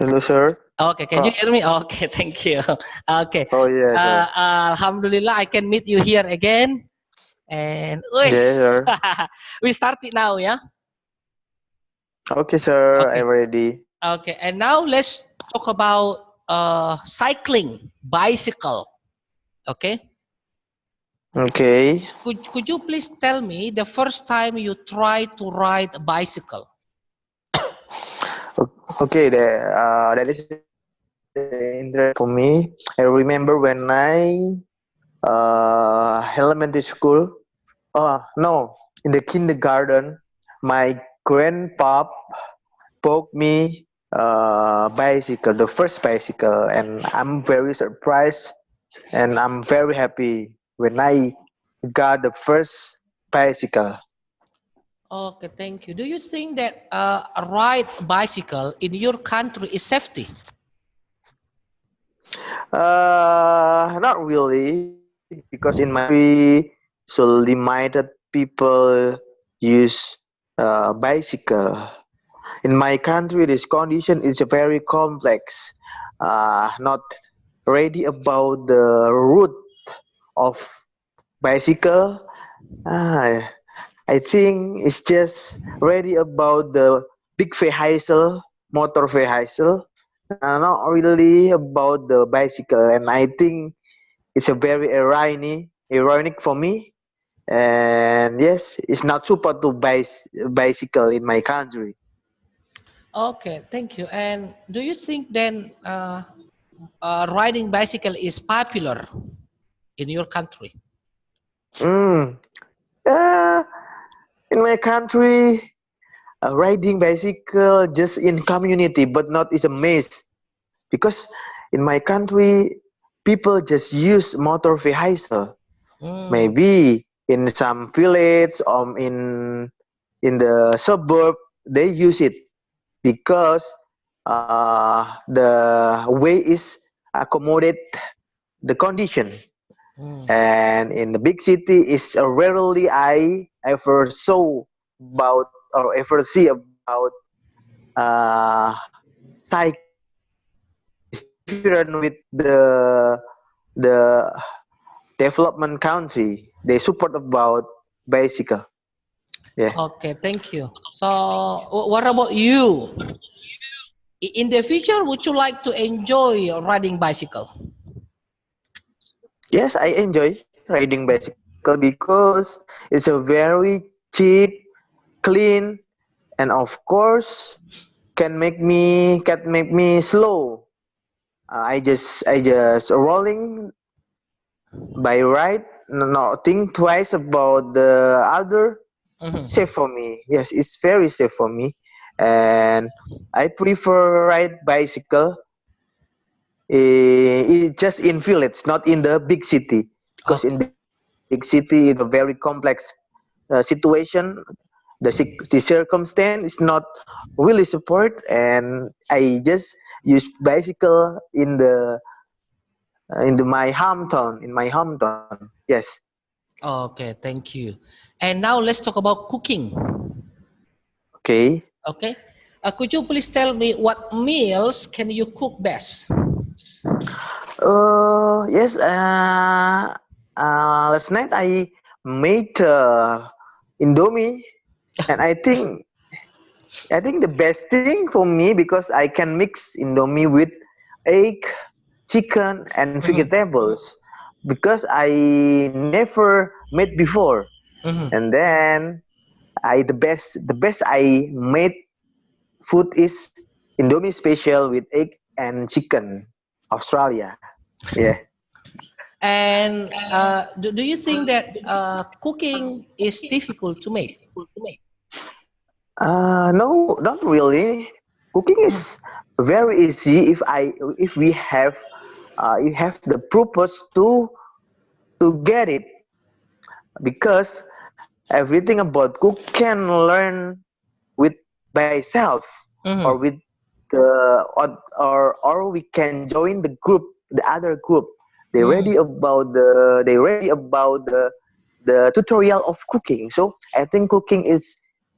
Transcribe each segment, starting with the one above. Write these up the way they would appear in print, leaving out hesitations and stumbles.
Hello, sir. Okay, can you Oh, hear me? Okay, thank you. Okay. oh yeah, sir. Alhamdulillah, I can meet you here again. And Yeah, sir. we start it now, yeah? Okay, sir. I'm Okay. ready. Okay. And now let's talk about cycling, bicycle. Okay. Okay. Could you please tell me the first time you tried to ride a bicycle? Okay. That is interesting for me. I remember when I elementary school. Oh no, in the kindergarten, my grandpa bought me bicycle, the first bicycle, and I'm very surprised and I'm very happy when I got the first bicycle. Okay, thank you. Do you think that a ride bicycle in your country is safety? Not really, because in my country, so limited people use bicycle. In my country, this condition is very complex. Not ready about the route of bicycle. Uh, I think it's just ready about the big vehicle, motor vehicle, not really about the bicycle. And I think it's a very ironic for me. And yes, it's not super to bicycle in my country. Okay, thank you. And do you think then riding bicycle is popular in your country? Mm. Uh, in my country, riding bicycle just in community, but not is a maze. Because in my country, people just use motor vehicle. Mm. Maybe in some village or in the suburb, they use it because the way is accommodate the condition. Mm. And in the big city, is rarely I ever saw about or ever see about cycling. It's different with the development country. They support about bicycle. Yeah. Okay, thank you. So, what about you? In the future, would you like to enjoy riding bicycle? Yes, I enjoy riding bicycle because it's a very cheap, clean, and of course can make me slow. I just rolling by ride, not think twice about the other. Mhm. Safe for me. Yes, it's very safe for me, and I prefer ride bicycle. Just in village, not in the big city, because in Okay. big city it's a very complex situation. The circumstance is not really support, and I just use bicycle in my hometown. Yes. Okay, thank you. And now let's talk about cooking. Okay. Okay. Could you please tell me what meals can you cook best? Yes. Last night I made Indomie, and I think the best thing for me because I can mix Indomie with egg, chicken, and Mhm. vegetables because I never made before. Mhm. And then the best I made food is Indomie special with egg and chicken, Australia. Yeah. And do you think that cooking is difficult to make? No, not really. Cooking Mhm. is very easy if we have the purpose to get it, because everything about cook can learn with by self, or Mhm. with the or we can join the other group. Mm. They ready about the tutorial of cooking. So I think cooking is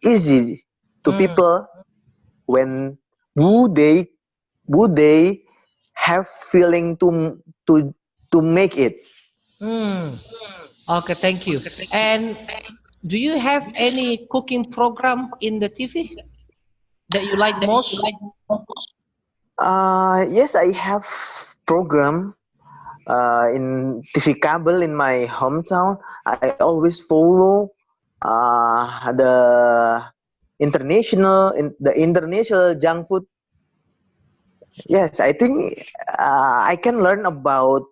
easy to Mm. people when who they would they have feeling to make it? Hmm. Okay, thank you. And do you have any cooking program in the TV that you like most? Yes, I have program in TV cable in my hometown. I always follow the international junk food. Yes, I think I can learn about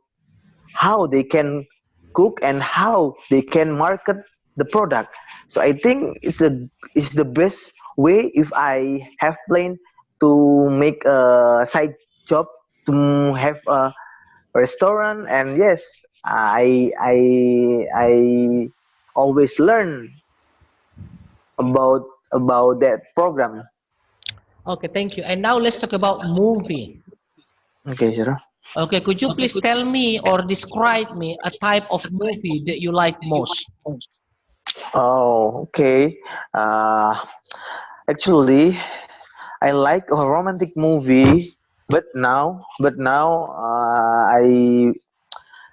how they can cook and how they can market the product. So I think it's the best way if I have planned to make a side job to have a restaurant. And yes, I always learn about that program. Okay, thank you. And now let's talk about movie. Okay, sure. Okay, could you please tell me or describe me a type of movie that you like most? Oh, okay. Uh, Actually, I like a romantic movie, but now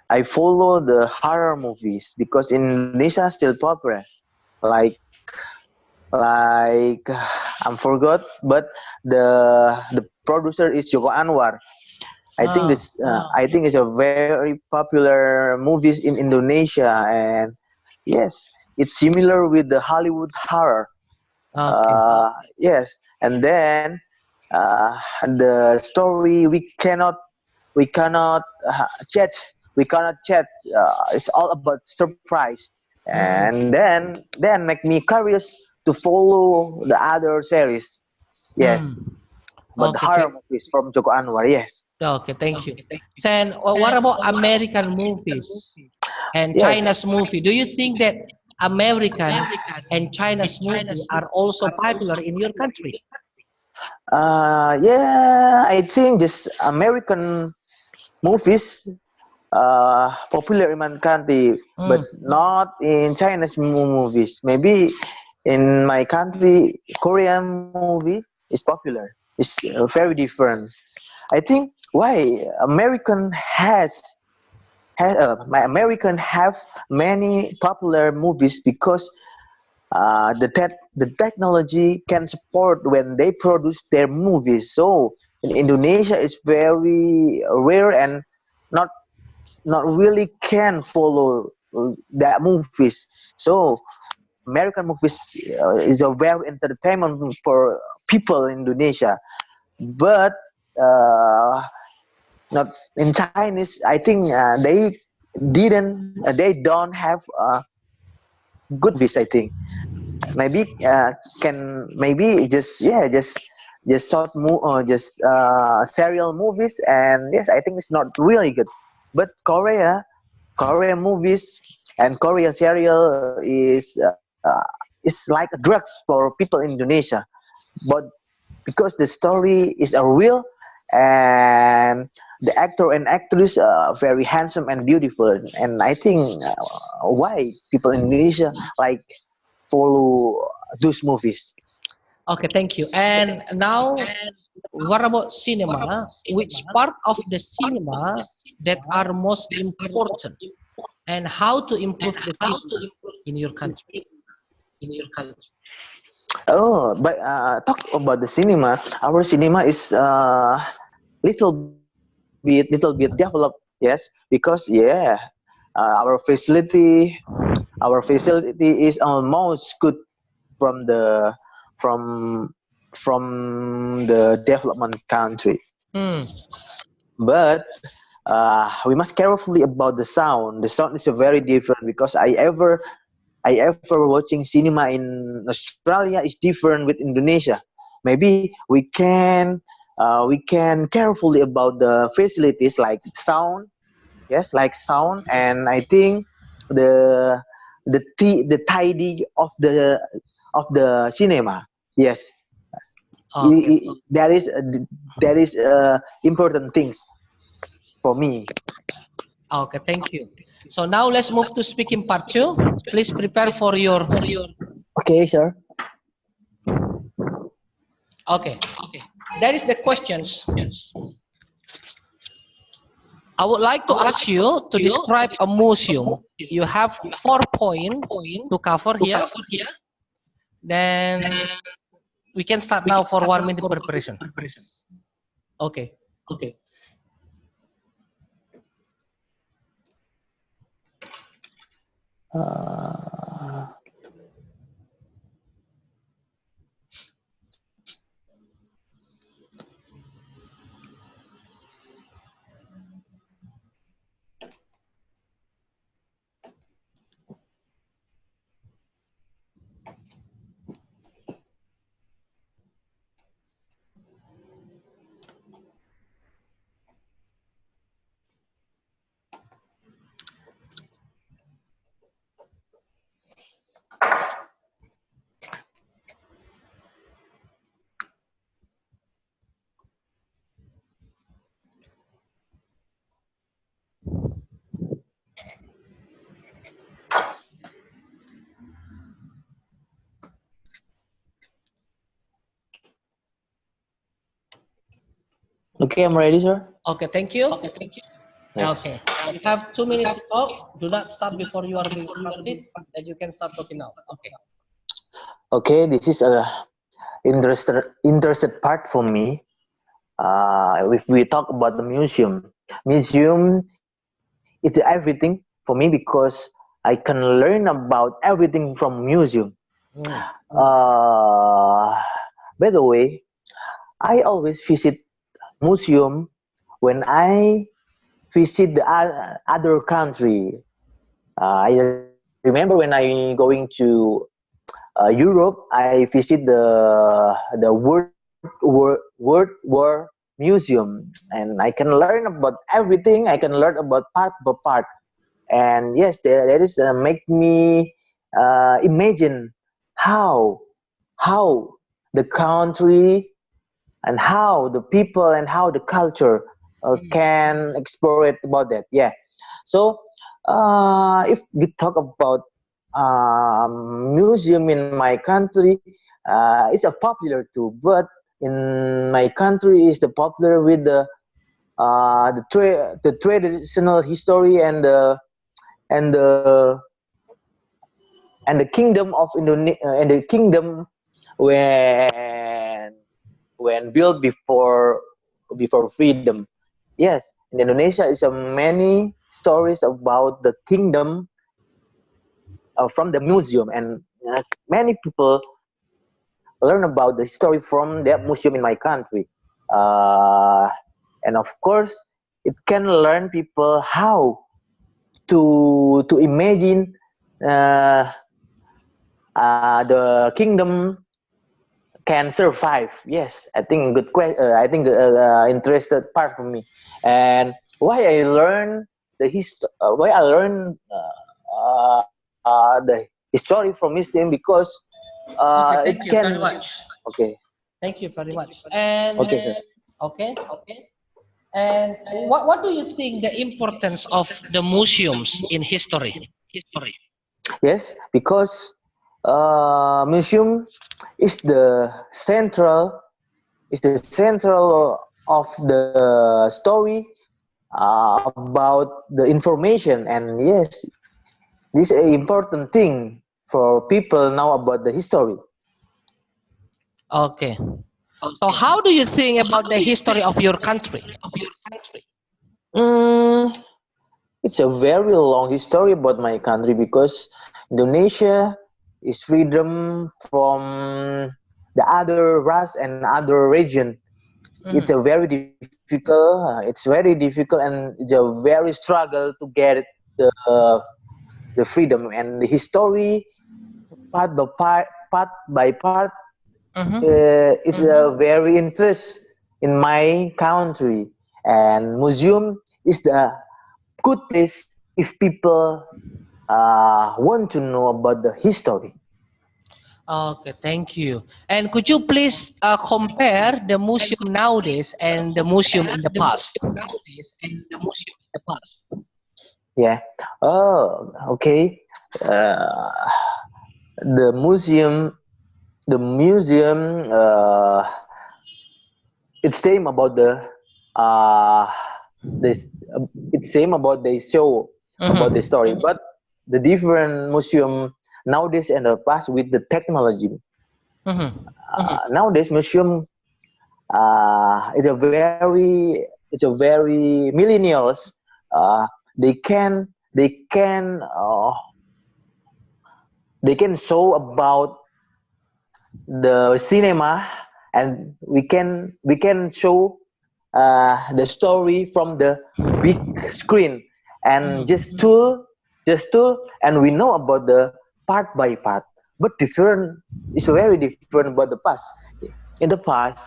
I follow the horror movies because in Indonesia still popular. Like like I'm forgot, but the producer is Joko Anwar. Ah, I think it's a very popular movies in Indonesia, and yes, it's similar with the Hollywood horror. okay. Yes, and then the story we cannot chat we cannot chat. It's all about surprise, Hmm. and then make me curious to follow the other series. Hmm. Yes, but the Okay, horror movies from Joko Anwar. Yes, okay, thank you. Then, what about American movies and yes. China's movie? Do you think that American and China's movie are also popular in your country? Yeah, I think just American movies popular in my country, but Hmm. not in China's movies. Maybe in my country, Korean movie is popular. It's very different. I think why my American have many popular movies because the technology can support when they produce their movies. So in Indonesia, it's very rare and not really can follow that movies. So American movies is a very entertainment for people in Indonesia, but uh, not in Chinese. I think they don't have good movies. I think maybe can maybe just yeah just just serial movies, and yes, I think it's not really good. But Korean movies and Korean serial is like drugs for people in Indonesia. But because the story is a real, and the actor and actress are very handsome and beautiful, and I think why people in Indonesia like follow those movies. Okay, thank you. And now, what about cinema? Which part of the cinema that are most important, and how to improve the cinema in your country? Oh, but talk about the cinema. Our cinema is little bit developed. Yes, because yeah, our facility is almost good from from the development country. Hmm. But we must carefully about the sound. The sound is very different because I ever watching cinema in Australia is different with Indonesia. Maybe we can carefully about the facilities like sound, yes, like sound, and I think the the tidy of the cinema. Yes, Okay. that is important things for me. Okay, thank you. So now let's move to speaking part two. Please prepare for your. Okay, sure. Okay. that is the questions. I would like to ask you to describe a museum. You have 4 points to cover here. Then we can start now for 1 minute preparation. Okay. Uh, okay, I'm ready, sir. Okay, thank you. Yes. Okay, you have 2 minutes to talk. Do not stop before you are being interrupted. Then you can start talking now. Okay. Okay, this is a interested part for me. If we talk about the museum is everything for me because I can learn about everything from museum. Mm. Uh, by the way, I always visit museum when I visit the other country. I remember when I going to Europe, I visit the World War Museum, and I can learn about everything. I can learn about part by part, and yes, that is make me imagine how how the country and how the people and how the culture can explore it about that. Yeah, so if we talk about museum in my country, it's a popular too, but in my country is the popular with the traditional history and the and the kingdom of Indonesia and the kingdom when built before freedom. Yes, in Indonesia is a many stories about the kingdom from the museum, and many people learn about the history from that museum in my country. Uh, and of course, it can learn people how to imagine uh, the kingdom can survive. Yes, I think good question. I think interested part for me, and why I learn why I learn the history from museum because Okay, it thank you very can. much. Okay, Thank you very much. And okay, sir. okay. And what do you think the importance of the museums in history? Yes, because museum is the central of the story about the information, and yes, this is an important thing for people now about the history. Okay. So how do you think about the history of your country? Mm, it's a very long history about my country because Indonesia is freedom from the other race and other region. It's Mhm. a very difficult. It's very difficult, and it's a very struggle to get the freedom and the history part by part. Mhm. It's a very interest in my country, and museum is the good place if people want to know about the history. Okay, thank you. And could you please compare the museum nowadays and the museum in the past? Yeah. Oh, okay. Uh, the museum, the museum. it's same about uh this it's same about the show about the Mm-hmm. story, but the different museum nowadays and the past with the technology. Mm-hmm. Nowadays museum it's a very millennials, uh, they can they can uh, they can show about the cinema, and we can show the story from the big screen, and Mm-hmm. just tool, and we know about the part by part, but different. It's very different about the past. In the past,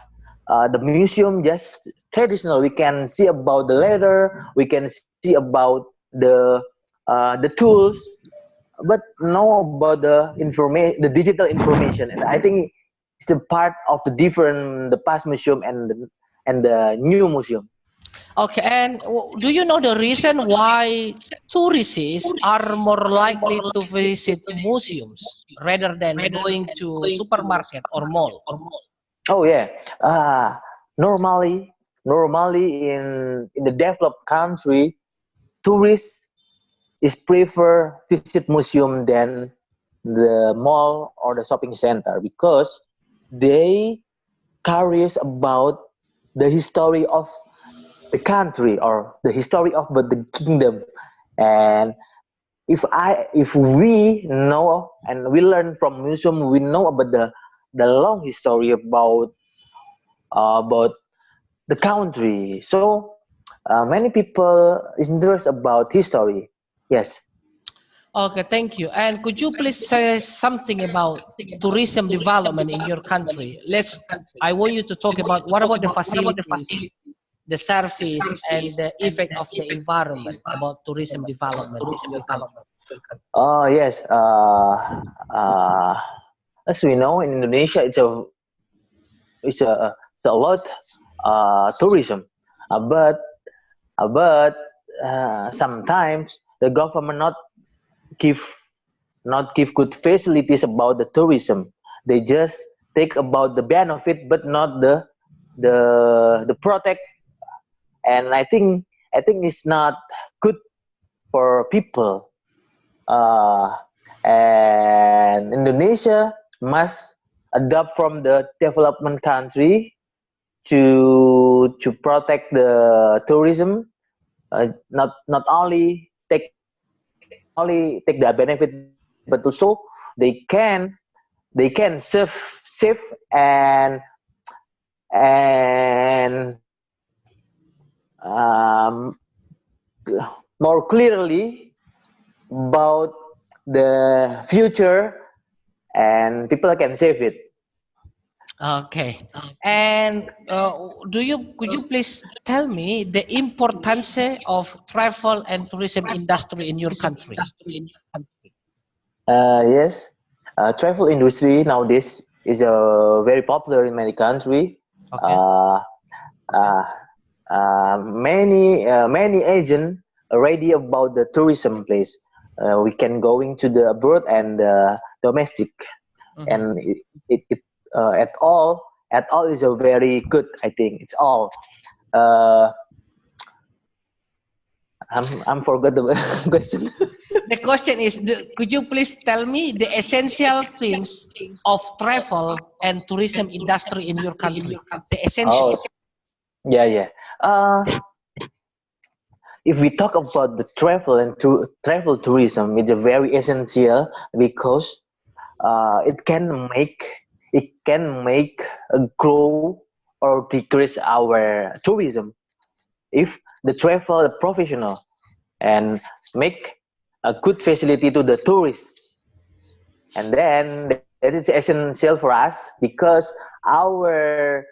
the museum just traditional. We can see about the leather, we can see about the tools, but know about the digital information. And I think it's a part of the different the past museum and the new museum. Okay, and do you know the reason why tourists are more likely to visit museums rather than going to supermarket or mall? Oh yeah. Uh normally normally in the developed country, tourists is prefer visit museum than the mall or the shopping center, because they curious about the history of the country or the history of the kingdom. And if we know and we learn from museum, we know about the long history about the country. So many people is interested about history. Yes. Okay, thank you. And could you please say something about tourism development in your country? I want you to talk about what about the facilities, the service, and the effect of the environment about tourism development in your country. Oh yes. Uh, as we know, in Indonesia, it's a lot tourism, but sometimes the government give not give good facilities about the tourism. They just take about the benefit, but not the protect. And I think it's not good for people. Uh, and Indonesia must adopt from the development country to protect the tourism. Not only take the benefit, but also they can save and more clearly about the future, and people can save it. Okay. And could you please tell me the importance of travel and tourism industry in your country? Yes, travel industry nowadays is very popular in many country. Okay. Uh, uh, many agents already about the tourism place. We can going to the abroad and domestic, Mm-hmm. and it at all is a very good. I think it's all. Uh, I'm forgot the question. The question is, could you please tell me the essential things of travel and tourism industry in your country? The essential. Oh yeah, yeah. Uh, if we talk about the travel and travel tourism, it's a very essential, because it can make grow or decrease our tourism if the travel professional and make a good facility to the tourists. And then that is essential for us, because our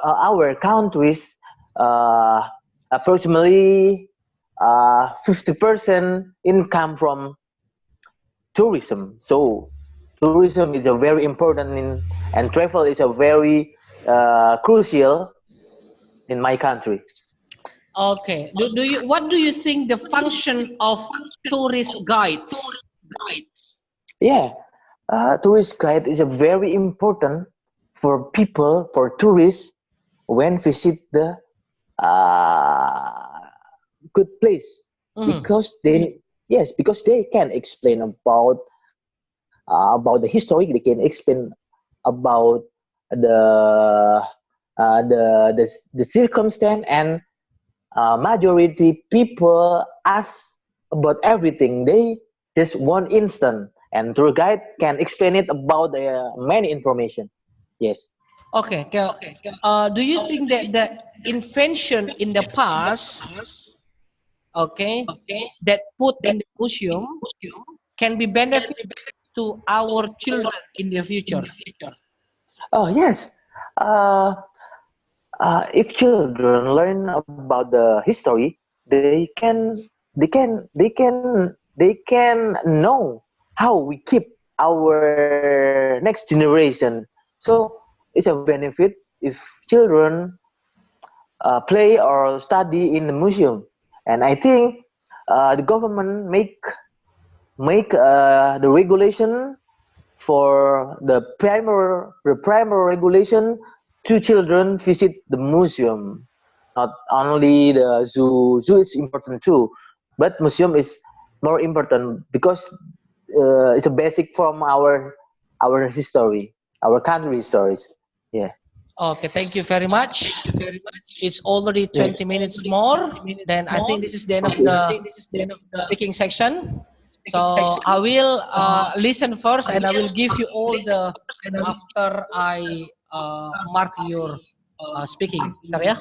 our countries uh, approximately 50% income from tourism. So tourism is a very important and travel is a very crucial in my country. Okay. What do you think the function of tourist guides? Yeah, tourist guide is a very important for people, for tourists, when visit the uh, good place, Mhm. because they, yes, because they can explain about the history. They can explain about the the circumstance, and majority people ask about everything. They just one instant, and tour guide can explain it about many information. Yes. Okay. Do you think that the invention in the past, okay, that put in the museum can be benefit to our children in the future? Oh yes. Uh, if children learn about the history, they can know how we keep our next generation. So it's a benefit if children play or study in the museum. And I think the government make the regulation for the primary regulation to children visit the museum. Not only the zoo is important too, but museum is more important because it's a basic from our history, our country histories. Yeah. Okay, thank you very much. It's already Yeah. 20 minutes more. Then I think this is the end of Okay. the speaking section. So I will listen first, and I will give you all the after I mark your speaking. Sorry, yeah.